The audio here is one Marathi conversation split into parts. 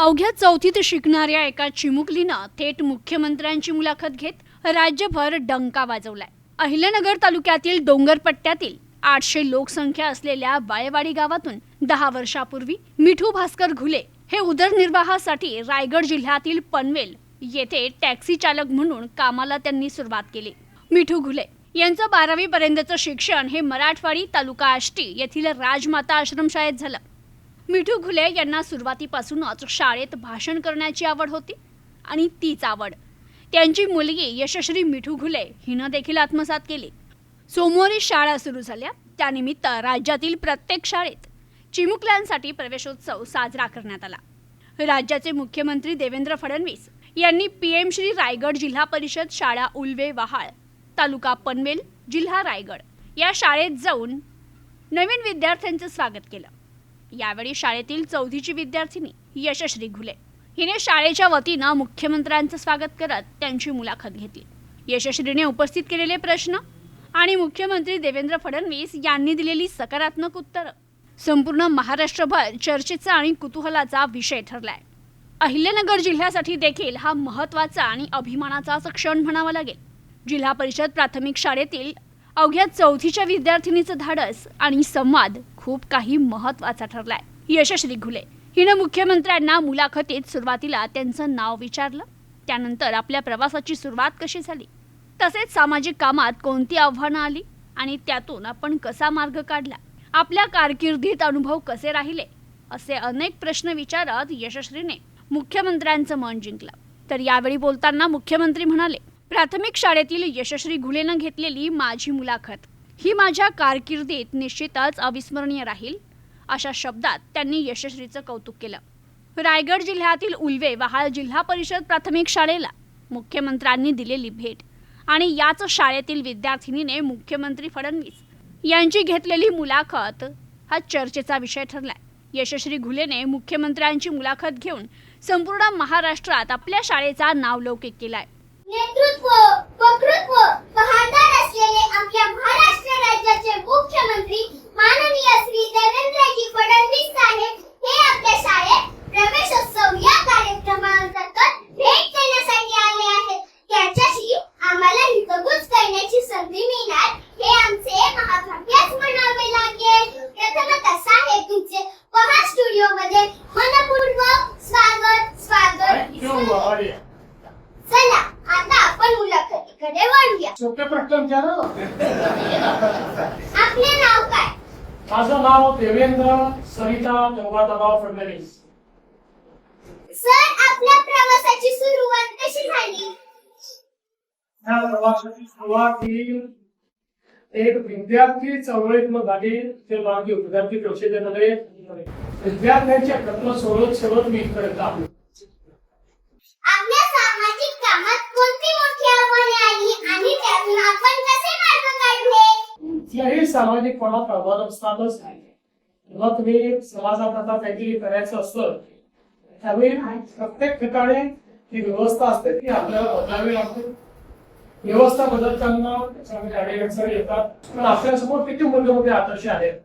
अवघ्या चौथीत शिकणाऱ्या एका चिमुकलीनं थेट मुख्यमंत्र्यांची मुलाखत घेत राज्यभर डंका वाजवलाय। अहिल्यानगर तालुक्यातील डोंगरपट्ट्यातील 800 लोकसंख्या असलेल्या बाळेवाडी गावातून 10 वर्षापूर्वी मिठू भास्कर घुले हे उदरनिर्वाहासाठी रायगड जिल्ह्यातील पनवेल येथे टॅक्सी चालक म्हणून कामाला त्यांनी सुरुवात केली। मिठू घुले यांचं 12वी पर्यंतचं शिक्षण हे मराठवाडी तालुका आष्टी येथील राजमाता आश्रमशाळेत झालं। मिठू घुले यांना सुरुवातीपासूनच शाळेत भाषण करण्याची आवड होती आणि तीच आवड त्यांची मुलगी यशश्री मिठू घुले हिनं देखील आत्मसात केली। सोमवारी शाळा सुरू झाल्या त्यानिमित्त राज्यातील प्रत्येक शाळेत चिमुकल्यांसाठी प्रवेशोत्सव साजरा करण्यात आला। राज्याचे मुख्यमंत्री देवेंद्र फडणवीस यांनी पीएम श्री रायगड जिल्हा परिषद शाळा उल्वे वहाळ तालुका पनवेल जिल्हा रायगड या शाळेत जाऊन नवीन विद्यार्थ्यांचं स्वागत केलं। यावेळी शाळेतील 4थीची विद्यार्थिनी यशश्री घुले हिने शाळेच्या वतीनं मुख्यमंत्र्यांचं स्वागत करत त्यांची मुलाखत घेतली। यशश्रीने उपस्थित केलेले प्रश्न आणि मुख्यमंत्री देवेंद्र फडणवीस यांनी दिलेली सकारात्मक उत्तरं संपूर्ण महाराष्ट्रभर चर्चेचा आणि कुतूहलाचा विषय ठरलाय। अहिल्यानगर जिल्ह्यासाठी देखील हा महत्त्वाचा आणि अभिमानाचा क्षण म्हणावा लागेल। जिल्हा परिषद प्राथमिक शाळेतील अवघ्या 4थीच्या विद्यार्थिनीचं धाडस आणि संवाद खूप काही महत्त्वाचा ठरलाय। यशश्री घुले हिनं मुख्यमंत्र्यांना मुलाखतीत सुरुवातीला त्यांचं नाव विचारलं, त्यानंतर आपल्या प्रवासाची सुरुवात कशी झाली, तसेच सामाजिक कामात कोणती आव्हानं आली आणि त्यातून आपण कसा मार्ग काढला, आपल्या कारकिर्दीत अनुभव कसे राहिले, असे अनेक प्रश्न विचारत यशश्रीने मुख्यमंत्र्यांचं मन जिंकलं। तर यावेळी बोलताना मुख्यमंत्री म्हणाले, प्राथमिक शाळेतील यशश्री घुलेनं घेतलेली माझी मुलाखत ही माझ्या कारकिर्दीत निश्चितच अविस्मरणीय राहील, अशा शब्दात त्यांनी यशश्रीचं कौतुक केलं। रायगड जिल्ह्यातील उल्वे वहाळ जिल्हा परिषद प्राथमिक शाळेला मुख्यमंत्र्यांनी दिलेली भेट आणि याच शाळेतील विद्यार्थिनीने मुख्यमंत्री फडणवीस यांची घेतलेली मुलाखत हा चर्चेचा विषय ठरलाय। यशश्री घुलेने मुख्यमंत्र्यांची मुलाखत घेऊन संपूर्ण महाराष्ट्रात आपल्या शाळेचा नावलौकिक केलाय। नेतृत्व वक्तृत्व पहारदार असलेले आपल्या महाराष्ट्र राज्याचे मुख्यमंत्री माननीय श्री देवेंद्रजी फडणवीस साहेब हे आपल्या शाळेत प्रवेशोत्सव या कार्यक्रमांतर्गत भेट देण्यासाठी आले आहेत। त्याच्याशी आम्हाला हितगुज करण्याची संधी मिळणार हे आमचे महाभाग्यच म्हणावे लागेल। प्रथमतः साहेब तुमचे पहा स्टुडिओ मध्ये मनपूर्वक स्वागत। चला आता आपण मुलाखतीकडे वळूया। सोपे प्रश्न विचारा। आपले नाव काय? माझं नाव देवेंद्र सरिता जगन्नाथराव फडणवीस। सर आपल्या प्रवासाची सुरुवात कशी झाली? या प्रवासाची सुरुवात ही एक विद्यार्थी चळवळीतून झाली। ते मागे विद्यार्थी परिषदेमध्ये विद्यार्थ्यांच्या प्रश्न सोडवत मी इथपर्यंत आलो। आपल्या सामाजिक कामात कोणती मोठी आव्हाने आली आणि त्यातून आपण कसे मार्ग काढले? कुठल्याही सामाजिक कोणात आव्हान असतातच। जेव्हा तुम्ही समाजात आता काहीतरी करायचं असतं त्यावेळी प्रत्येक ठिकाणी ही व्यवस्था असते ती आपल्याला बदलावी लागते। व्यवस्था बदलताना त्याच्यामध्ये अडचणी येतात, पण आपल्यासमोर किती मोठे आदर्श आहेत।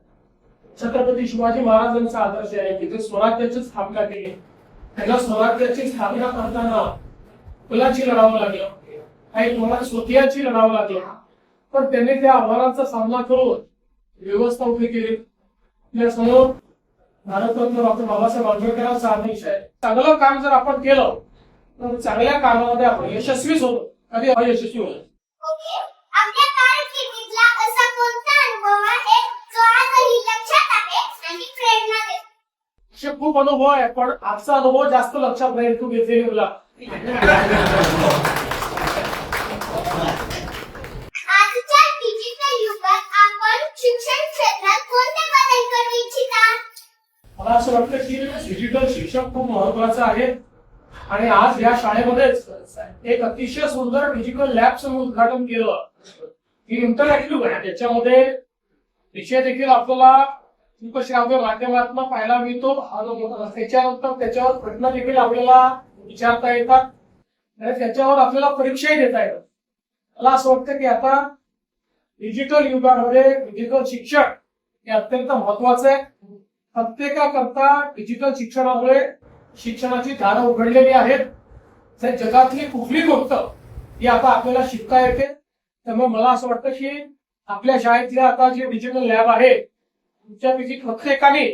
छत्रपती शिवाजी महाराजांचा आदर्श आहे की ते स्वराज्याची स्थापना केली। त्याला स्वराज्याची स्थापना करताना फुलाची लढावं लागलं, काही तुम्हाला स्वकीयाची लढावं लागलं, पण त्यांनी त्या आव्हानांचा सामना करून व्यवस्था उभी केली। त्यासमोर भारतरत्न डॉक्टर बाबासाहेब आंबेडकरांचा आदेश आहे, चांगलं काम जर आपण केलं तर चांगल्या कामामध्ये आपण यशस्वीच होतो, कधी अयशस्वी होतो। ओके, आपल्या कारकिर्दीतला असा कोणता अनुभव आहे जो आजही लक्षात आहे आणि प्रेरणा देतो? असे खूप अनुभव आहे, पण आजचा अनुभव जास्त लक्षात राहील तू घेतलेली मुला। आजच्या डिजिटल युगात आपण शिक्षण क्षेत्रात कोणते बदल करू इच्छिता? मला असं वाटतं की डिजिटल शिक्षण खूप महत्वाचं आहे आणि आज या शाळेमध्येच एक अतिशय सुंदर डिजिटल लॅबचं उद्घाटन केलं की इंटरॅक्टिव्ह आहे। त्याच्यामध्ये विषय देखील आपल्याला श्राव्य माध्यमातून पाहायला मिळतो। त्याच्यानंतर त्याच्यावर प्रश्न देखील आपल्याला विचारता येतात आणि त्याच्यावर आपल्याला परीक्षाही देता येतात। मला असं वाटतं की आता डिजिटल युगामध्ये डिजिटल शिक्षण हे अत्यंत महत्वाचं आहे। प्रत्येकाकरता डिजिटल शिक्षणामुळे शिक्षणाची दारं उघडलेली आहेत. तर जगातली कुठली गोष्ट ही आता आपल्याला शिकता येते. त्यामुळे मला असं वाटतं की आपल्या शाळेतल्या आता जे डिजिटल लॅब आहे तुमच्यापैकी प्रत्येकाने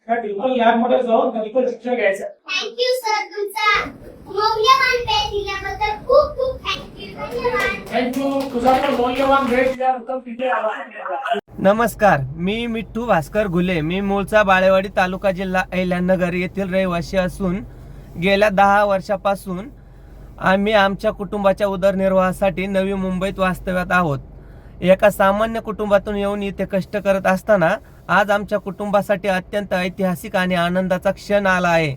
त्या डिजिटल लॅब मध्ये जाऊन मेडिकल शिक्षण घ्यायचं. थँक्यू सर, तुमचा मौल्यवान वेळ दिल्याबद्दल खूप खूप थँक्यू. धन्यवाद. थँक्यू. तुझा पण मौल्यवान वेळ दिल्यानंतर तिथे आला. नमस्कार, मी मिठ्ठू भास्कर घुले. मी मूळचा बाळेवाडी, तालुका, जिल्हा अहिल्यानगर येथील रहिवासी असून गेल्या 10 वर्षापासून आम्ही आमच्या कुटुंबाच्या उदरनिर्वाहासाठी नवी मुंबईत वास्तव्यात आहोत. एका सामान्य कुटुंबातून येऊन इथे कष्ट करत असताना आज आमच्या कुटुंबासाठी अत्यंत ऐतिहासिक आणि आनंदाचा क्षण आला आहे.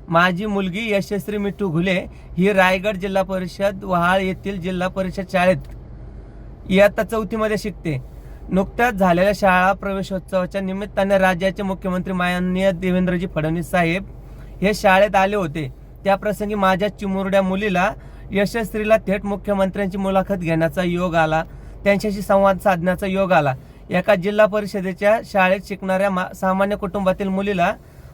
माझी मुलगी यशस्वी मिठ्ठू घुले ही रायगड जिल्हा परिषद वहाळ येथील जिल्हा परिषद शाळेत इयत्ता 4थीमध्ये शिकते. नुकत्याच झालेल्या शाळा प्रवेशोत्सवाच्या निमित्ताने राज्याचे मुख्यमंत्री माननीय देवेंद्रजी फडणवीस साहेब हे शाळेत आले होते. त्या प्रसंगी माझ्या चिमुरड्या मुलीला यशस्वीला थेट मुख्यमंत्र्यांची मुलाखत घेण्याचा योग आला, त्यांच्याशी संवाद साधण्याचा योग आला. एका जिल्हा परिषदेच्या शाळेत शिकणाऱ्या सामान्य कुटुंबातील मुलीला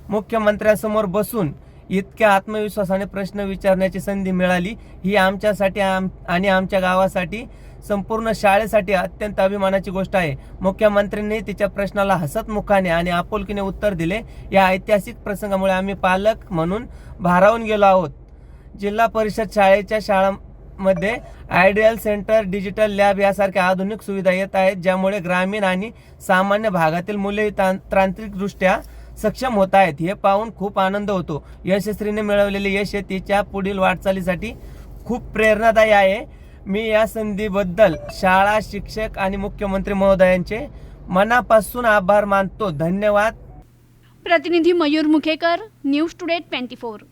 मुख्यमंत्र्यांसमोर बसून इतक्या आत्मविश्वासाने प्रश्न विचारण्याची संधी मिळाली ही आमच्यासाठी आणि आमच्या गावासाठी, संपूर्ण शाळेसाठी अत्यंत अभिमानाची गोष्ट आहे. मुख्यमंत्र्यांनी तिच्या प्रश्नाला हसत मुखाने आणि आपुलकीने उत्तर दिले. या ऐतिहासिक प्रसंगामुळे आम्ही पालक म्हणून भारावून गेलो आहोत. जिल्हा परिषद शाळेच्या शाळांमध्ये आयडियल सेंटर, डिजिटल लॅब यासारख्या आधुनिक सुविधा येत आहेत, ज्यामुळे ग्रामीण आणि सामान्य भागातील मुले तांत्रिकदृष्ट्या सक्षम होत आहेत. हे पाहून खूप आनंद होतो. यशस्वीने मिळवलेले यश तिच्या पुढील वाटचालीसाठी खूप प्रेरणादायी आहे. मी या संधीबद्दल शाळा, शिक्षक आणि मुख्यमंत्री महोदयांचे मनापासून आभार मानतो. धन्यवाद. प्रतिनिधी मयूर मुखेकर, न्यूज टुडे 24.